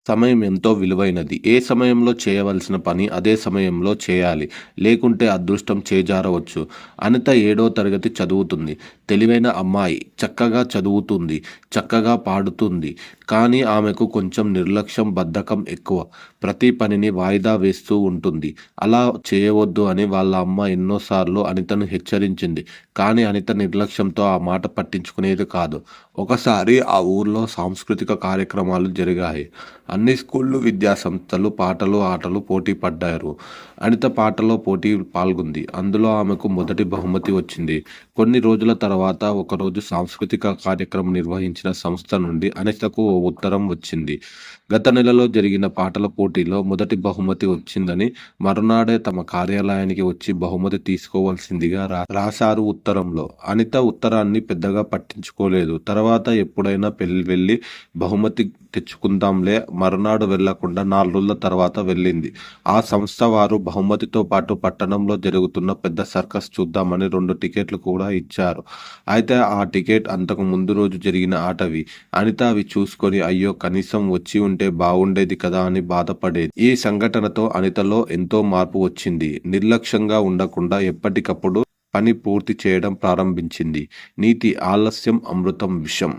సమయం ఎంతో విలువైనది. ఏ సమయంలో చేయవలసిన పని అదే సమయంలో చేయాలి. లేకుంటే అదృష్టం చేజారవచ్చు. అనిత 7వ తరగతి చదువుతుంది. తెలివైన అమ్మాయి. చక్కగా చదువుతుంది. చక్కగా పాడుతుంది. కానీ ఆమెకు కొంచెం నిర్లక్ష్యం, బద్ధకం ఎక్కువ. ప్రతి పనిని వాయిదా వేస్తూ ఉంటుంది. అలా చేయవద్దు అని వాళ్ళ అమ్మ ఎన్నోసార్లు అనితను హెచ్చరించింది. కానీ అనిత నిర్లక్ష్యంతో ఆ మాట పట్టించుకునేది కాదు. ఒకసారి ఆ ఊర్లో సాంస్కృతిక కార్యక్రమాలు జరిగాయి. అన్ని స్కూళ్ళు, విద్యాసంస్థలు పాటలు, ఆటలు పోటీ పడ్డారు. అనిత పాటలో పోటీ పాల్గొంది. అందులో ఆమెకు మొదటి బహుమతి వచ్చింది. కొన్ని రోజుల తర్వాత ఒకరోజు సాంస్కృతిక కార్యక్రమం నిర్వహించిన సంస్థ నుండి అనితకు ఓ ఉత్తరం వచ్చింది. గత నెలలో జరిగిన పాటల పోటీలో మొదటి బహుమతి వచ్చిందని, మరునాడే తమ కార్యాలయానికి వచ్చి బహుమతి తీసుకోవాల్సిందిగా రాశారు ఉత్తరంలో. అనిత ఉత్తరాన్ని పెద్దగా పట్టించుకోలేదు. తర్వాత ఎప్పుడైనా వెళ్ళి బహుమతి తెచ్చుకుందాంలే మరునాడు వెళ్లకుండా 4 రోజుల తర్వాత వెళ్ళింది. ఆ సంస్థ వారు బహుమతితో పాటు పట్టణంలో జరుగుతున్న పెద్ద సర్కస్ చూద్దామని 2 టికెట్లు కూడా ఇచ్చారు. అయితే ఆ టికెట్ అంతకు ముందు రోజు జరిగిన ఆటవి. అనిత అవి చూసుకొని అయ్యో కనీసం వచ్చి ఉంటే బాగుండేది కదా అని బాధపడేది. ఈ సంఘటనతో అనితలో ఎంతో మార్పు వచ్చింది. నిర్లక్ష్యంగా ఉండకుండా ఎప్పటికప్పుడు పని పూర్తి చేయడం ప్రారంభించింది. నీతి: ఆలస్యం అమృతం విషం.